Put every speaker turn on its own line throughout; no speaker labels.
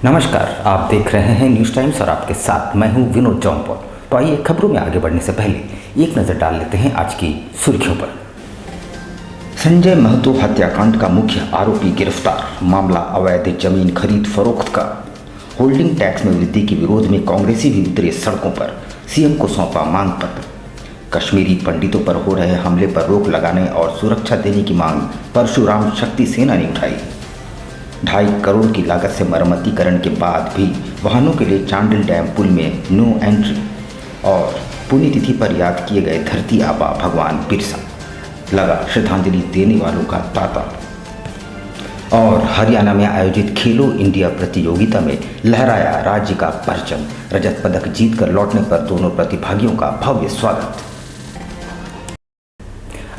नमस्कार, आप देख रहे हैं न्यूज़ टाइम्स और आपके साथ मैं हूं विनोद जौनपुर। तो आइए खबरों में आगे बढ़ने से पहले एक नज़र डाल लेते हैं आज की सुर्खियों पर। संजय महतो हत्याकांड का मुख्य आरोपी गिरफ्तार। मामला अवैध जमीन खरीद फरोख्त का। होल्डिंग टैक्स में वृद्धि के विरोध में कांग्रेसी भी उतरे सड़कों पर। सीएम को सौंपा मांग पत्र। कश्मीरी पंडितों पर हो रहे हमले पर रोक लगाने और सुरक्षा देने की मांग परशुराम शक्ति सेना ने उठाई। 2.5 करोड़ की लागत से मरम्मतीकरण के बाद भी वाहनों के लिए चांडिल डैम पुल में नो एंट्री। और पुण्यतिथि पर याद किए गए धरती आबा भगवान बिरसा। लगा श्रद्धांजलि देने वालों का तांता। और हरियाणा में आयोजित खेलो इंडिया प्रतियोगिता में लहराया राज्य का परचम। रजत पदक जीतकर लौटने पर दोनों प्रतिभागियों का भव्य स्वागत।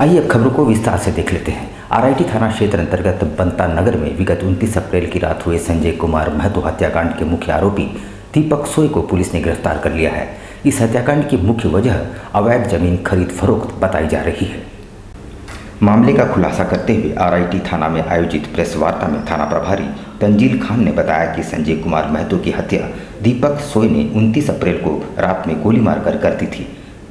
आइए अब खबरों को विस्तार से देख लेते हैं। आरआईटी थाना क्षेत्र अंतर्गत बंता नगर में विगत 29 अप्रैल की रात हुए संजय कुमार महतो हत्याकांड के मुख्य आरोपी दीपक सोय को पुलिस ने गिरफ्तार कर लिया है। इस हत्याकांड की मुख्य वजह अवैध जमीन खरीद फरोख्त बताई जा रही है। मामले का खुलासा करते हुए आरआईटी थाना में आयोजित प्रेस वार्ता में थाना प्रभारी तंजील खान ने बताया कि संजय कुमार महतो की हत्या दीपक सोय ने 29 अप्रैल को रात में गोली मारकर कर दी थी,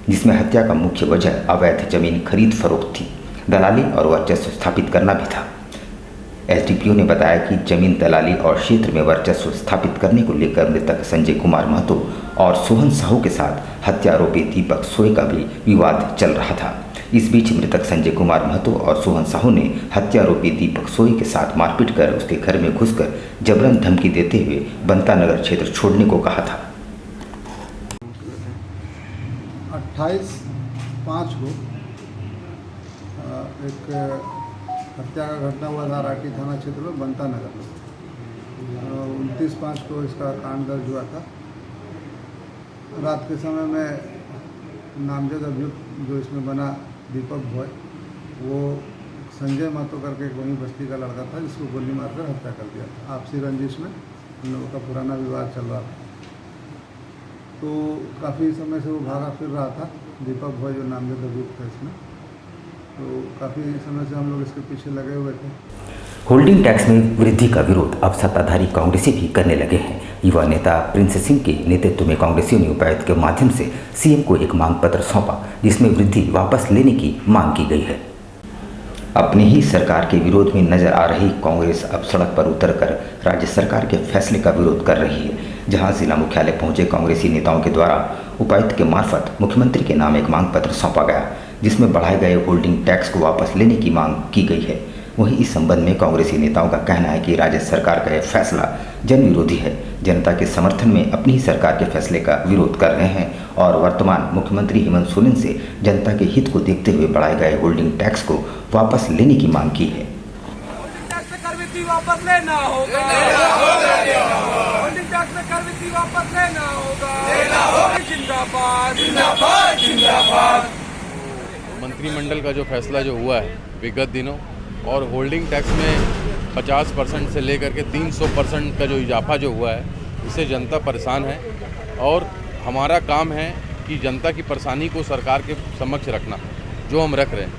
जिसमें हत्या का मुख्य वजह अवैध जमीन खरीद फरोख्त थी। दलाली और वर्चस्व स्थापित करना भी था। एसडीपीओ ने बताया कि जमीन दलाली और क्षेत्र में वर्चस्व स्थापित करने को लेकर मृतक संजय कुमार महतो और सोहन साहू के साथ हत्या आरोपी दीपक सोय का भी विवाद चल रहा था। इस बीच मृतक संजय कुमार महतो और सोहन साहू ने हत्या आरोपी दीपक सोय के साथ मारपीट कर उसके घर में घुसकर जबरन धमकी देते हुए बंता नगर क्षेत्र छोड़ने को कहा था।
28/5 को एक हत्या का घटना हुआ था आरआईटी थाना क्षेत्र में बंता नगर में। 29/5 को इसका कांड दर्ज हुआ था। रात के समय में नामजद अभियुक्त जो इसमें बना दीपक भोय, वो संजय महतो करके एक वहीं बस्ती का लड़का था जिसको गोली मारकर हत्या कर दिया था। आपसी रंजिश में उन लोगों का पुराना विवाद चल रहा था। तो काफ़ी समय से वो भागा फिर रहा था दीपक भोय जो नामजद अभियुक्त है इसमें। तो काफ़ी समय से हम लोग इसके पीछे लगे हुए थे।
होल्डिंग टैक्स में वृद्धि का विरोध अब सत्ताधारी कांग्रेसी भी करने लगे हैं। युवा नेता प्रिंस सिंह के नेतृत्व में कांग्रेसियों ने उपायुक्त के माध्यम से सीएम को एक मांग पत्र सौंपा, जिसमें वृद्धि वापस लेने की मांग की गई है। अपनी ही सरकार के विरोध में नजर आ रही कांग्रेस अब सड़क पर उतरकर राज्य सरकार के फैसले का विरोध कर रही है। जहां जिला मुख्यालय पहुंचे कांग्रेसी नेताओं के द्वारा उपायुक्त के मार्फत मुख्यमंत्री के नाम एक मांग पत्र सौंपा गया, जिसमें बढ़ाए गए होल्डिंग टैक्स को वापस लेने की मांग की गई है। वहीं इस संबंध में कांग्रेसी नेताओं का कहना है कि राज्य सरकार का यह फैसला जन विरोधी है। जनता के समर्थन में अपनी ही सरकार के फैसले का विरोध कर रहे हैं और वर्तमान मुख्यमंत्री हेमंत सोरेन से जनता के हित को देखते हुए बढ़ाए गए होल्डिंग टैक्स को वापस लेने की मांग की है।
वापस लेना होगा। होल्डिंग टैक्स में कर वृद्धि वापस लेना होगा। जिंदाबाद जिंदाबाद जिंदाबाद।
मंत्रिमंडल का जो फैसला जो हुआ है विगत दिनों, और होल्डिंग टैक्स में 50% से लेकर के 300% का जो इजाफा जो हुआ है, इससे जनता परेशान है। और हमारा काम है कि जनता की परेशानी को सरकार के समक्ष रखना, जो हम रख रहे हैं।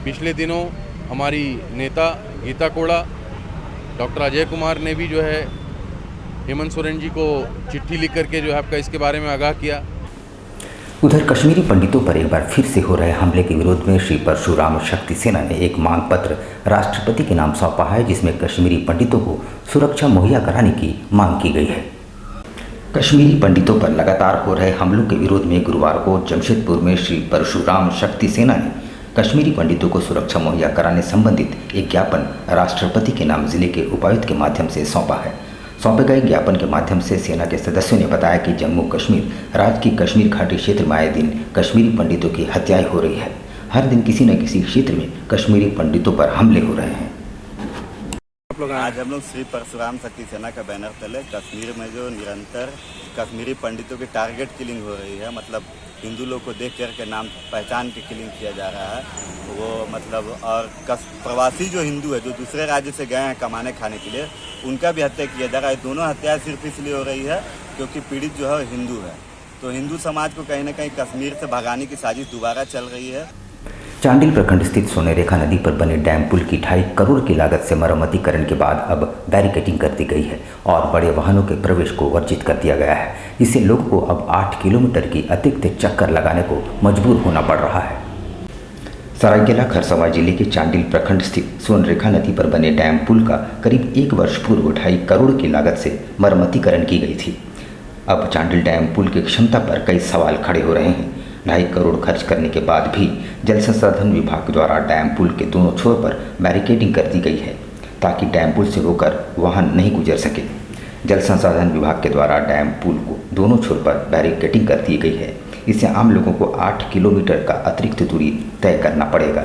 पिछले दिनों हमारी नेता गीता कोड़ा, डॉक्टर अजय कुमार ने भी जो है हेमंत सोरेन जी को चिट्ठी लिख करके जो है आपका इसके बारे में आगाह किया।
उधर कश्मीरी पंडितों पर एक बार फिर से हो रहे हमले के विरोध में श्री परशुराम शक्ति सेना ने एक मांग पत्र राष्ट्रपति के नाम सौंपा है, जिसमें कश्मीरी पंडितों को सुरक्षा मुहैया कराने की मांग की गई है। कश्मीरी पंडितों पर लगातार हो रहे हमलों के विरोध में गुरुवार को जमशेदपुर में श्री परशुराम शक्ति सेना ने कश्मीरी पंडितों को सुरक्षा मुहैया कराने संबंधित एक ज्ञापन राष्ट्रपति के नाम जिले के उपायुक्त के माध्यम से सौंपा है। सौंपे गए ज्ञापन के माध्यम से सेना के सदस्यों ने बताया कि जम्मू कश्मीर राज्य की कश्मीर घाटी क्षेत्र में आए दिन कश्मीरी पंडितों की हत्याएं हो रही है। हर दिन किसी न किसी क्षेत्र में कश्मीरी पंडितों पर हमले हो रहे हैं।
आज हम लोग श्री परशुराम शक्ति सेना का बैनर तले कश्मीर में जो निरंतर कश्मीरी पंडितों की टारगेट किलिंग हो रही है, मतलब हिंदू लोग को देख कर के नाम पहचान के किलिंग किया जा रहा है, वो मतलब और प्रवासी जो हिंदू है जो दूसरे राज्य से गए हैं कमाने खाने के लिए, उनका भी हत्या किया जा रहा है। दोनों हत्याएं सिर्फ इसलिए हो रही है क्योंकि पीड़ित जो है हिंदू है। तो हिंदू समाज को कहीं ना कहीं कश्मीर से भगाने की साजिश दोबारा चल रही है।
चांडिल प्रखंड स्थित सोनेरेखा नदी पर बने डैम पुल की 2.5 करोड़ की लागत से मरम्मतीकरण के बाद अब बैरिकेडिंग कर दी गई है और बड़े वाहनों के प्रवेश को वर्जित कर दिया गया है। इससे लोगों को अब 8 किलोमीटर की अतिरिक्त चक्कर लगाने को मजबूर होना पड़ रहा है। सरायकेला खरसावां जिले के चांडिल प्रखंड स्थित सोनरेखा नदी पर बने डैम पुल का करीब 1 वर्ष पूर्व 2.5 करोड़ की लागत से मरम्मतीकरण की गई थी। अब चांडिल डैम पुल की क्षमता पर कई सवाल खड़े हो रहे हैं। 2.5 करोड़ खर्च करने के बाद भी जल संसाधन विभाग द्वारा डैम पुल के दोनों छोर पर बैरिकेडिंग कर दी गई है ताकि डैम पुल से होकर वाहन नहीं गुजर सके। जल संसाधन विभाग के द्वारा डैम पुल को दोनों छोर पर बैरिकेडिंग कर दी गई है। इससे आम लोगों को 8 किलोमीटर का अतिरिक्त दूरी तय करना पड़ेगा।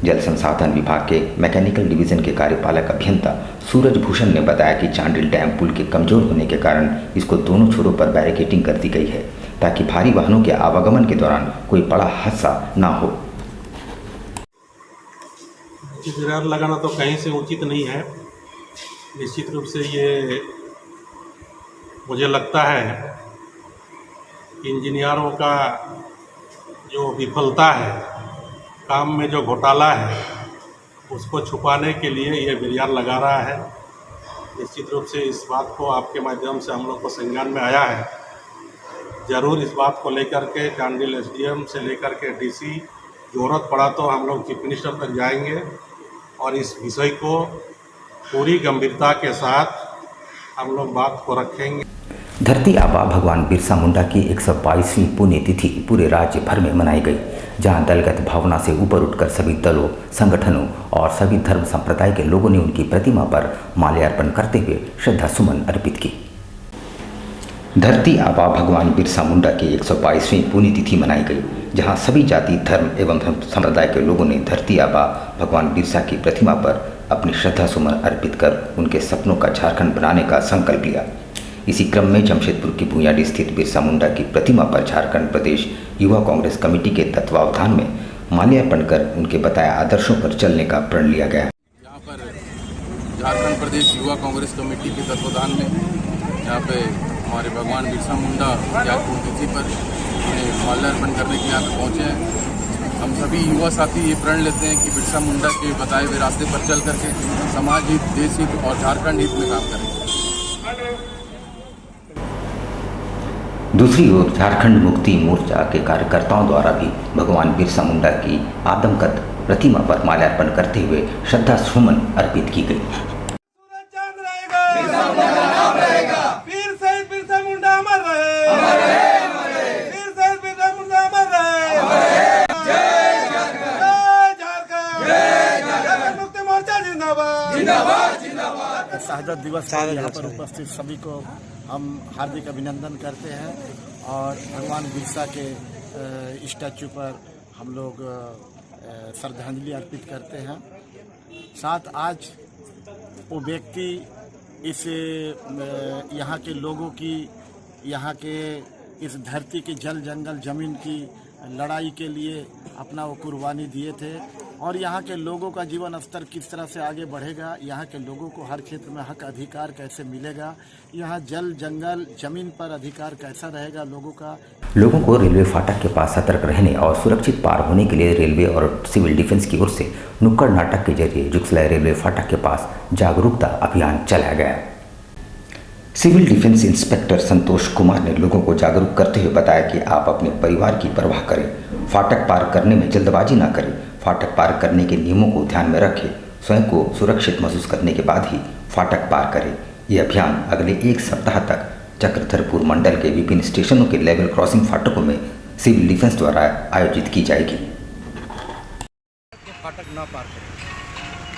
जल संसाधन विभाग के मैकेनिकल डिवीजन के कार्यपालक अभियंता सूरज भूषण ने बताया कि चांडिल डैम पुल के कमजोर होने के कारण इसको दोनों छोरों पर बैरिकेडिंग कर दी गई है ताकि भारी वाहनों के आवागमन के दौरान कोई बड़ा हादसा ना हो।
बैरियर लगाना तो कहीं से उचित नहीं है। निश्चित रूप से ये मुझे लगता है इंजीनियरों का जो विफलता है, काम में जो घोटाला है, उसको छुपाने के लिए ये बैरियर लगा रहा है। निश्चित रूप से इस बात को आपके माध्यम से हम लोग को संज्ञान में आया है। ज़रूर इस बात को लेकर के चांडिल एसडीएम से लेकर के डीसी, ज़रूरत पड़ा तो हम लोग चीफ मिनिस्टर तक जाएंगे और इस विषय को पूरी गंभीरता के साथ हम लोग बात को रखेंगे।
धरती आबा भगवान बिरसा मुंडा की 122वीं पुण्यतिथि पूरे राज्य भर में मनाई गई, जहां दलगत भावना से ऊपर उठकर सभी दलों, संगठनों और सभी धर्म संप्रदाय के लोगों ने उनकी प्रतिमा पर माल्यार्पण करते हुए श्रद्धा सुमन अर्पित की। धरती आबा भगवान बिरसा मुंडा की 122वीं पुण्यतिथि मनाई गई, जहां सभी जाति, धर्म एवं संप्रदाय के लोगों ने धरती आबा भगवान बिरसा की प्रतिमा पर अपनी श्रद्धा सुमन अर्पित कर उनके सपनों का झारखंड बनाने का संकल्प लिया। इसी क्रम में जमशेदपुर की भूयाडी स्थित बिरसा मुंडा की प्रतिमा पर झारखंड प्रदेश युवा कांग्रेस कमेटी के तत्वावधान में माल्यार्पण कर उनके बताए आदर्शों पर चलने का प्रण लिया गया।
यहाँ पर झारखंड प्रदेश युवा कांग्रेस कमेटी के तत्वावधान में यहाँ पे हमारे भगवान बिरसा मुंडा की पुण्यतिथि पर उन्हें माल्यार्पण करने के लिए यहाँ पे पहुँचे हैं। हम सभी युवा साथी ये प्रण लेते हैं कि बिरसा मुंडा के बताए हुए रास्ते पर चल करके समाज हित, देश हित और झारखंड हित में काम करेंगे।
दूसरी ओर झारखंड मुक्ति मोर्चा के कार्यकर्ताओं द्वारा भी भगवान बिरसा मुंडा की आदमकद प्रतिमा पर माल्यार्पण करते हुए श्रद्धा सुमन अर्पित की गई।
वीर शहीद बिरसा मुंडा अमर रहे, वीर शहीद बिरसा मुंडा अमर रहे। जय झारखंड, जय झारखंड मुक्ति मोर्चा जिंदाबाद, जिंदाबाद, जिंदाबाद।
शहादत दिवस पर यहाँ पर उपस्थित सभी को हम हार्दिक अभिनंदन करते हैं और भगवान बिरसा के स्टैचू पर हम लोग श्रद्धांजलि अर्पित करते हैं। साथ आज वो व्यक्ति इस यहाँ के लोगों की, यहाँ के इस धरती की जल जंगल जमीन की लड़ाई के लिए अपना वो कुर्बानी दिए थे और यहाँ के लोगों का जीवन स्तर किस तरह से आगे बढ़ेगा, यहाँ के लोगों को हर क्षेत्र में हक अधिकार कैसे मिलेगा, यहाँ जल जंगल जमीन पर अधिकार कैसा रहेगा लोगों को रेलवे फाटक के पास सतर्क रहने और सुरक्षित पार होने के लिए रेलवे और सिविल डिफेंस की ओर से नुक्कड़ नाटक के जरिए जुगसलाई रेलवे फाटक के पास जागरूकता अभियान चलाया गया। Civil defence inspector Santosh Kumar ने लोगों को जागरूक करते हुए बताया कि आप अपने परिवार की परवाह करें, फाटक पार करने में जल्दबाजी ना करें, फाटक पार करने के नियमों को ध्यान में रखें, स्वयं को सुरक्षित महसूस करने के बाद ही फाटक पार करें। ये अभियान अगले 1 सप्ताह तक चक्रधरपुर मंडल के विभिन्न स्टेशनों के लेवल क्रॉसिंग फाटकों में सिविल डिफेंस द्वारा आयोजित की जाएगी। फाटक ना पार करें,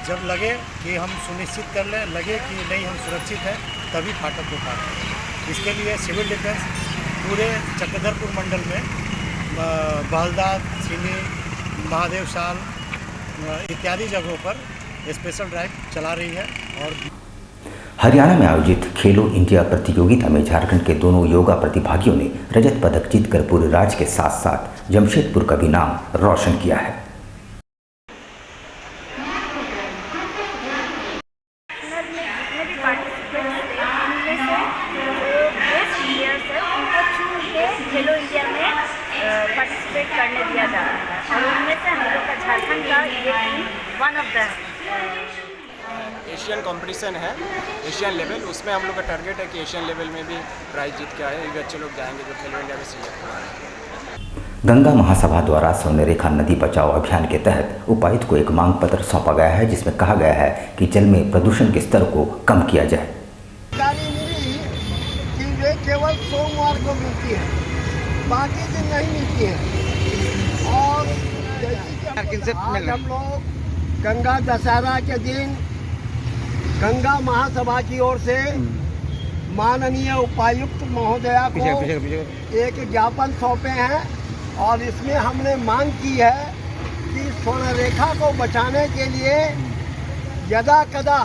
जब लगे कि हम सुनिश्चित कर लें, लगे कि नहीं हम सुरक्षित हैं, तभी फाटक को पार करें। इसके लिए सिविल डिफेंस पूरे चक्रधरपुर मंडल में बहलदार, सीनी, महादेव शाल इत्यादि जगहों पर स्पेशल ड्राइव चला रही है। और
हरियाणा में आयोजित खेलो इंडिया प्रतियोगिता में झारखंड के दोनों योगा प्रतिभागियों ने रजत पदक जीतकर पूरे राज्य के साथ साथ जमशेदपुर का भी नाम रोशन किया है।
खेलो इंडिया में पार्टिसिपेट करने दिया जा रहा है और उनमें से हम लोग का झारखंड का ये team one of the
Asian competition है, एशियन लेवल, उसमें हम लोग का टारगेट है कि एशियन लेवल में भी प्राइज जीत के आए। ये बच्चे लोग जाएंगे जो खेलो इंडिया में सिलेक्ट हुआ है।
गंगा महासभा द्वारा स्वर्ण रेखा नदी बचाओ अभियान के तहत उपायुक्त को एक मांग पत्र सौंपा गया है, जिसमें कहा गया है कि जल में प्रदूषण के स्तर को कम किया जाए।
कि वे केवल सोमवार को मिलती है, बाकी दिन नहीं मिलती है। और आज हम लोग गंगा दशहरा के दिन गंगा महासभा की ओर से माननीय उपायुक्त महोदया को एक ज्ञापन सौंपे हैं और इसमें हमने मांग की है कि स्वर्ण रेखा को बचाने के लिए यदा कदा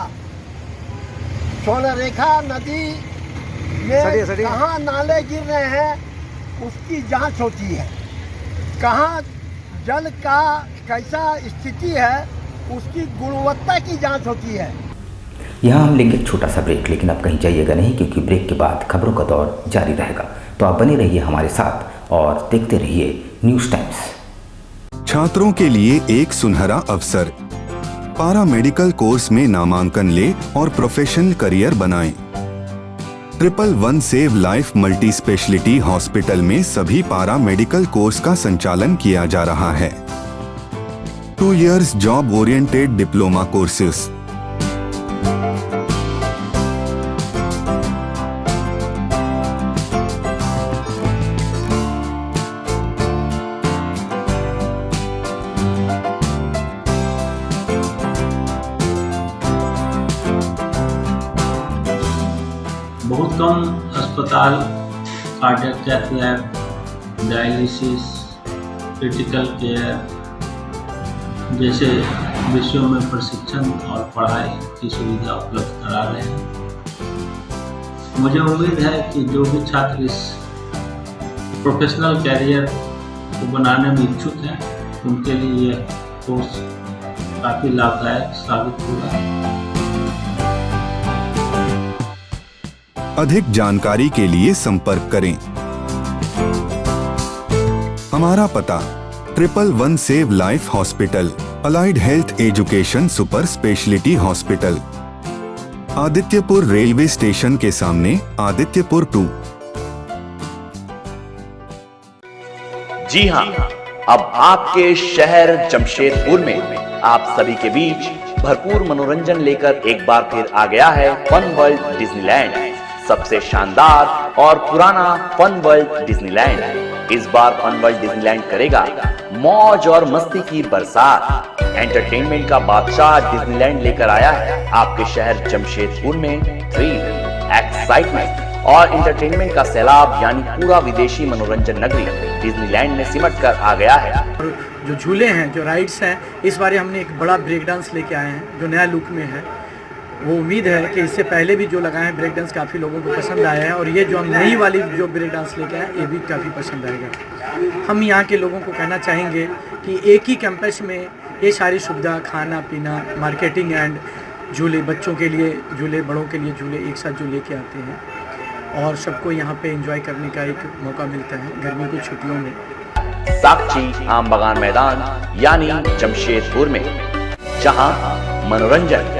स्वर्ण रेखा नदी में कहाँ नाले गिर रहे हैं उसकी जांच होती है, कहाँ जल का कैसा स्थिति है उसकी गुणवत्ता की जांच होती है।
यहाँ हम लेंगे एक छोटा सा ब्रेक, लेकिन अब कहीं जाइएगा नहीं, क्योंकि ब्रेक के बाद खबरों का दौर जारी रहेगा। तो आप बने रहिए हमारे साथ और देखते रहिए न्यूज़ टाइम्स।
छात्रों के लिए एक सुनहरा अवसर, पारा मेडिकल कोर्स में नामांकन ले और प्रोफेशनल करियर बनाएं। 111 save life multi speciality hospital में सभी पारा मेडिकल कोर्स का संचालन किया जा रहा है। 2 years job oriented diploma courses.
बहुत कम अस्पताल cardiac cath lab, dialysis, critical care जैसे विषयों में प्रशिक्षण और पढ़ाई की सुविधा उपलब्ध करा रहे हैं। मुझे उम्मीद है कि जो भी छात्र इस प्रोफेशनल कैरियर को बनाने में इच्छुक हैं उनके लिए यह कोर्स काफ़ी लाभदायक साबित होगा।
अधिक जानकारी के लिए संपर्क करें। हमारा पता 111 save life hospital, allied health education super speciality hospital, Adityapur railway station के सामने, आदित्यपुर 2।
जी हाँ, अब आपके शहर जमशेदपुर में आप सभी के बीच भरपूर मनोरंजन लेकर एक बार फिर आ गया है फन वर्ल्ड डिज्नीलैंड। सबसे शानदार और पुराना फन वर्ल्ड डिज्नीलैंड इस बार फन वर्ल्ड डिज्नीलैंड करेगा मौज और मस्ती की बरसात। एंटरटेनमेंट का बादशाह डिज्नीलैंड लेकर आया है आपके शहर जमशेदपुर में थ्रिल, एक्साइटमेंट और एंटरटेनमेंट का सैलाब, यानी पूरा विदेशी मनोरंजन नगरी डिज्नीलैंड में सिमट कर आ गया है।
जो झूले हैं, जो राइड्स हैं, इस बार हमने एक बड़ा ब्रेक डांस लेके आए हैं जो नया लुक में है। वो उम्मीद है कि इससे पहले भी जो लगाए हैं ब्रेक डांस काफ़ी लोगों को पसंद आया है और ये जो हम नई वाली जो ब्रेक डांस लेके आए ये भी काफ़ी पसंद आएगा। हम यहाँ के लोगों को कहना चाहेंगे कि एक ही कैंपस में ये सारी सुविधा, खाना पीना, मार्केटिंग एंड झूले, बच्चों के लिए झूले, बड़ों के लिए झूले एक साथ जो लेके आते हैं और सबको यहाँ पे एंजॉय करने का एक मौका मिलता है गर्मियों की छुट्टियों में।
साक्षी आम बगान मैदान यानी जमशेदपुर में, जहां मनोरंजन,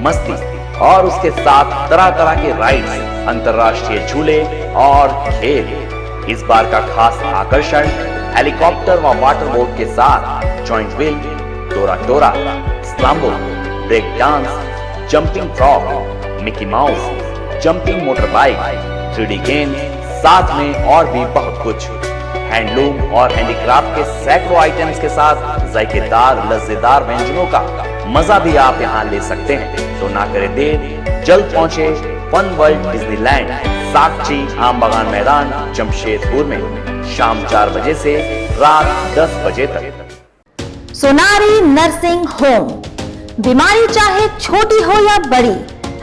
मस्ती और उसके साथ तरह तरह के राइड्स, अंतर्राष्ट्रीय झूले और खेल। इस बार का खास आकर्षण हेलीकॉप्टर व वाटर बोट के साथ जॉइंट व्हील, टोरा टोरा, स्लाम्बो, break dance, jumping frog, Mickey Mouse, jumping motor bike, 3D game, साथ में और भी बहुत कुछ। हैंडलूम और हैंडीक्राफ्ट के सैकड़ों आइटम्स के साथ जायकेदार लज्जेदार व्यंजनों का मजा भी आप यहाँ ले सकते हैं। तो ना करें देर, जल्द पहुंचे फन वर्ल्ड डिज्नीलैंड, साक्षी आम बगान मैदान जमशेदपुर में, शाम 4 बजे से रात 10 बजे तक।
सोनारी नर्सिंग होम, बीमारी चाहे छोटी हो या बड़ी,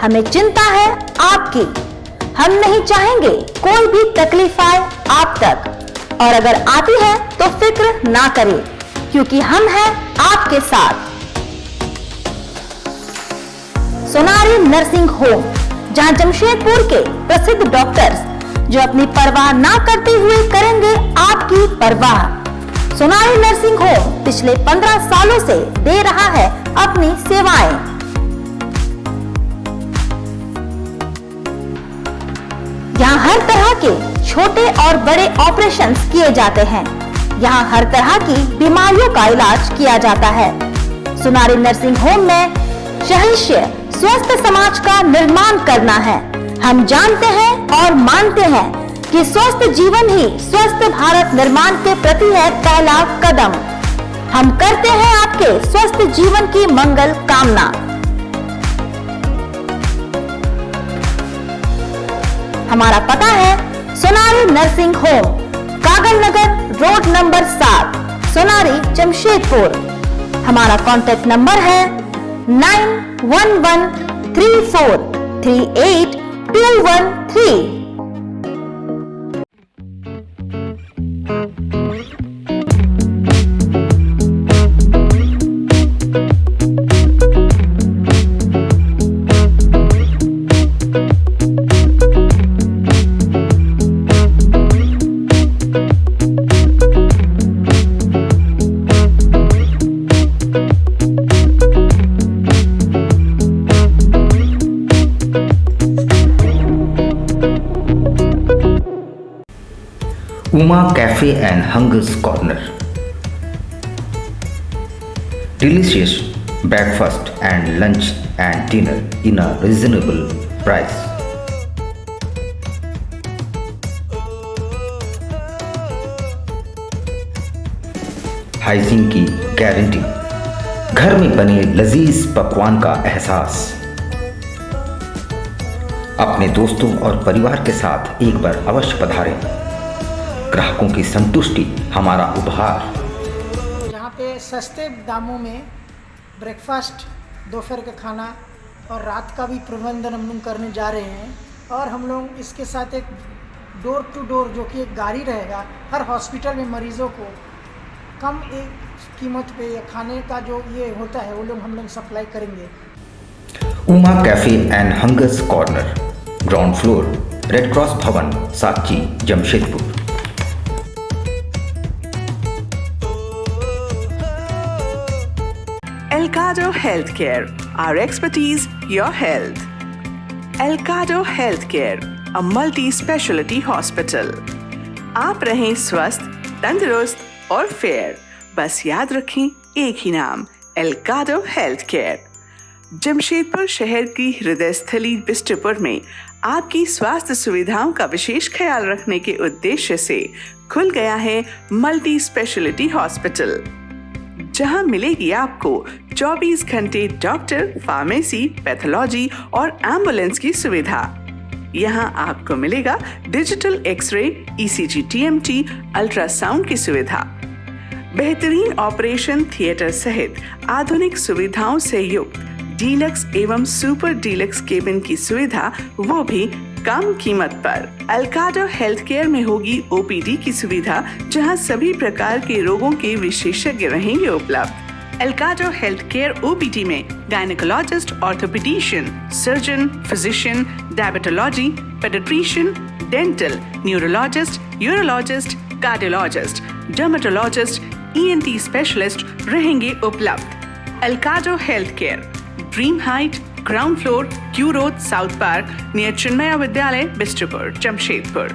हमें चिंता है आपकी। हम नहीं चाहेंगे कोई भी तकलीफ आए आप तक, और अगर आती है तो फिक्र ना करें, क्योंकि हम हैं आपके साथ। सोनारी नर्सिंग होम, जहां जमशेदपुर के प्रसिद्ध डॉक्टर्स जो अपनी परवाह ना करते हुए करेंगे आपकी परवाह। सोनारी नर्सिंग होम पिछले 15 सालों से दे रहा है अपनी सेवाएं। यहाँ हर तरह के छोटे और बड़े ऑपरेशंस किए जाते हैं। यहाँ हर तरह की बीमारियों का इलाज किया जाता है। सोनारी नर्सिंग होम में शहंशाह स्वस्थ समाज का निर्माण करना है। हम जानते हैं और मानते हैं कि स्वस्थ जीवन ही स्वस्थ भारत निर्माण के प्रति है पहला कदम। हम करते हैं आपके स्वस्थ जीवन की मंगल कामना। हमारा पता है सोनारी नर्सिंग होम, कागल नगर रोड नंबर 7, सोनारी जमशेदपुर। हमारा कॉन्टैक्ट नंबर है 9113438213।
Uma Cafe and Hungers Corner. Delicious breakfast and lunch and dinner in a reasonable price. Hygiene की गारंटी, घर में बने लजीज पकवान का एहसास। अपने दोस्तों और परिवार के साथ एक बार अवश्य पधारें। ग्राहकों की संतुष्टि हमारा उपहार।
यहाँ पे सस्ते दामों में ब्रेकफास्ट, दोपहर का खाना और रात का भी प्रबंधन हम लोग करने जा रहे हैं। और हम लोग इसके साथ एक डोर टू डोर जो कि एक गाड़ी रहेगा, हर हॉस्पिटल में मरीज़ों को कम एक कीमत पे या खाने का जो ये होता है वो लोग हम लोग सप्लाई करेंगे।
Uma cafe and hungers corner, ground floor, red cross भवन, साची, Jamshedpur.
Elcado Healthcare, our expertise, your health. Elcado Healthcare, a multi-specialty hospital. आप रहें स्वस्थ, तंदुरुस्त और फेयर। बस याद रखें एक ही नाम, Elcado Healthcare। जमशेदपुर शहर की हृदय स्थली बिष्टुपुर में आपकी स्वास्थ्य सुविधाओं का विशेष ख्याल रखने के उद्देश्य से खुल गया है मल्टी स्पेशलिटी हॉस्पिटल, जहां मिलेगी आपको 24 घंटे डॉक्टर, फार्मेसी, पैथोलॉजी और एम्बुलेंस की सुविधा। यहां आपको मिलेगा digital x ray, ECG, TMT, ultrasound की सुविधा, बेहतरीन ऑपरेशन थिएटर सहित आधुनिक सुविधाओं से युक्त डीलक्स एवं सुपर डीलक्स केबिन की सुविधा, वो भी कम कीमत पर। एल्काडो हेल्थ केयर में होगी OPD की सुविधा, जहां सभी प्रकार के रोगों के विशेषज्ञ रहेंगे उपलब्ध। एल्काडो हेल्थ केयर OPD में gynaecologist, orthopaedician, surgeon, physician, diabetology, paediatrician, dental, neurologist, urologist, cardiologist, dermatologist, ENT specialist रहेंगे उपलब्ध। एल्काडो health care, dream height, ground floor, Q road, south park, near Chinmaya Vidyalaya, Bistupur, Jamshedpur.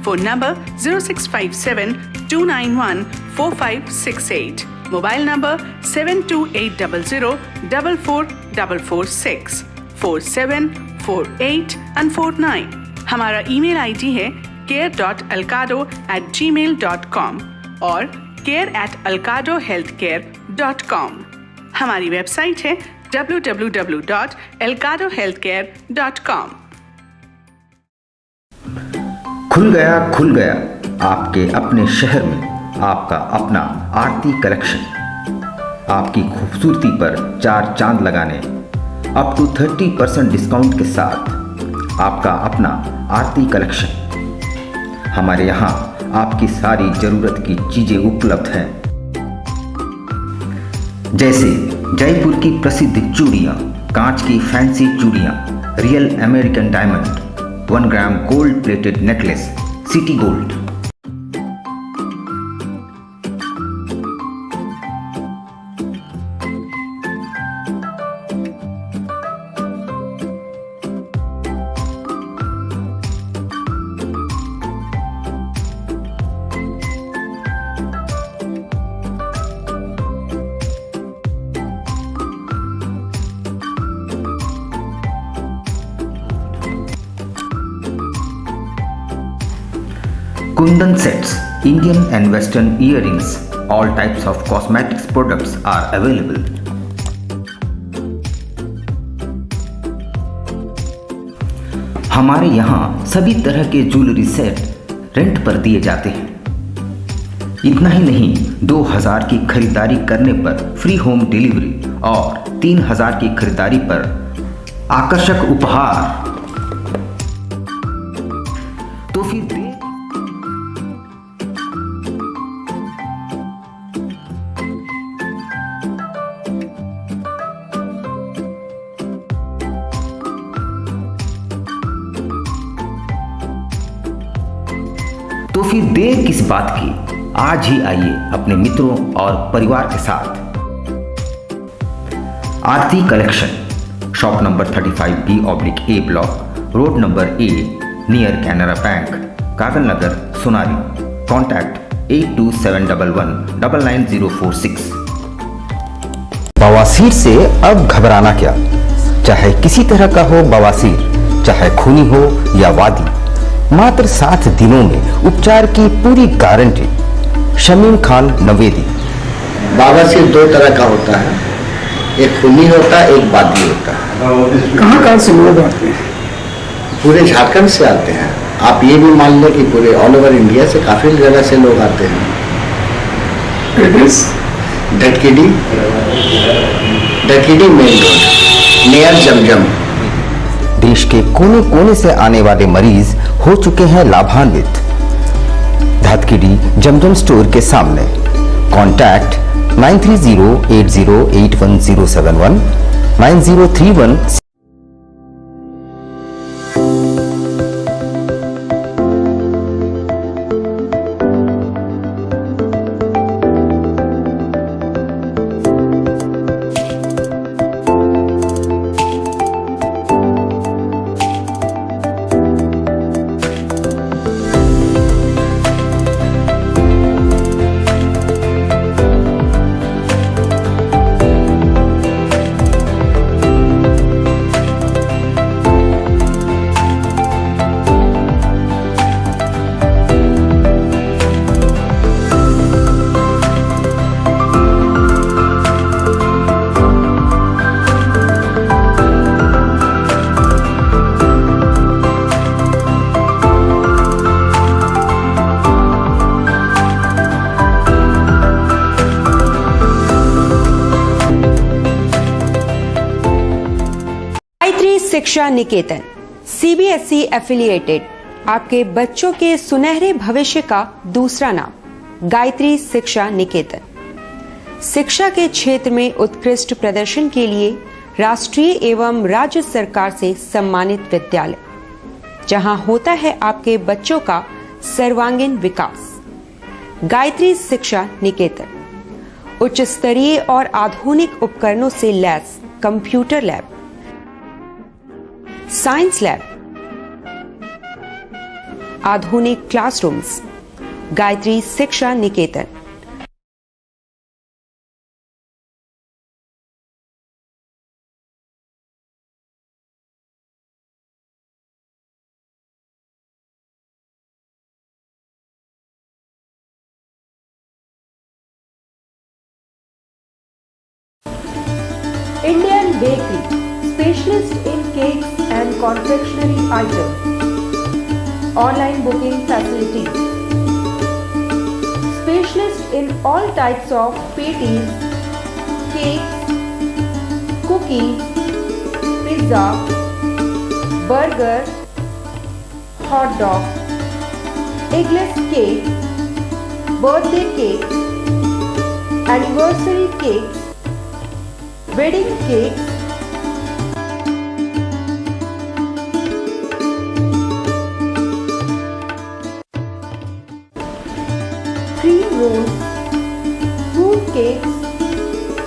Phone number 0657-291-4568, mobile number 7280044446, 474849। हमारा email ID है care.elcado@gmail.com और care@elcadohealthcare.com। हमारी website है www.elcadohealthcare.com।
खुल गया आपके अपने शहर में आपका अपना आरती कलेक्शन। आपकी खूबसूरती पर 4 चांद लगाने अप टू 30% डिस्काउंट के साथ आपका अपना आरती कलेक्शन। हमारे यहाँ आपकी सारी जरूरत की चीजें उपलब्ध हैं, जैसे जयपुर की प्रसिद्ध चूड़ियाँ, कांच की फैंसी चूड़ियाँ, real American diamond, 1 gram gold plated necklace city gold. Kundan sets, Indian and Western earrings, all types of cosmetics products are available. हमारे यहाँ सभी तरह के ज्वेलरी सेट रेंट पर दिए जाते हैं। इतना ही नहीं, 2000 की खरीदारी करने पर फ्री होम डिलीवरी और 3000 की खरीदारी पर आकर्षक उपहार। तो फिर देर किस बात की, आज ही आइए अपने मित्रों और परिवार के साथ Aarti collection, shop number 35B/A block, road number A, near Canara bank, Kagal Nagar, Sonari. Contact 8271199046। बवासीर से अब घबराना क्या, चाहे किसी तरह का हो बवासीर, चाहे खूनी हो या वादी, मात्र 7 दिनों में उपचार की पूरी गारंटी। शमीम खान नवेदी।
बवासीर 2 तरह का होता है, एक खूनी होता है, एक वादी होता है।
कहाँ से लोग आते हैं?
पूरे झारखंड से आते हैं। आप ये भी मान लें कि पूरे ऑल ओवर इंडिया से काफी जगह से लोग आते हैं।
एड्रेस
ढटकीडी मेन रोड, नियर जमजम।
देश के कोने कोने से आने वाले मरीज हो चुके हैं लाभान्वित। धतकीडी जमजम स्टोर के सामने। कॉन्टैक्ट 9308081071 9031।
शिक्षा निकेतन CBSE एफिलिएटेड आपके बच्चों के सुनहरे भविष्य का दूसरा नाम गायत्री शिक्षा निकेतन। शिक्षा के क्षेत्र में उत्कृष्ट प्रदर्शन के लिए राष्ट्रीय एवं राज्य सरकार से सम्मानित विद्यालय, जहां होता है आपके बच्चों का सर्वांगीण विकास। गायत्री शिक्षा निकेतन उच्च स्तरीय और आधुनिक उपकरणों से lace computer lab, science lab, आधुनिक क्लासरूम्स। गायत्री शिक्षा निकेतन।
Indian Bakery, specialist in cakes and confectionery items. Online booking facilities. Specialist in all types of patties, cakes, cookies, pizza, burger, hot dog, eggless cake, birthday cake, anniversary cakes, wedding cakes,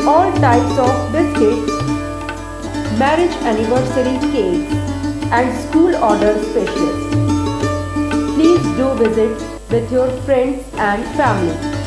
all types of biscuits, marriage anniversary cakes, and school order specials. Please do visit with your friends and family.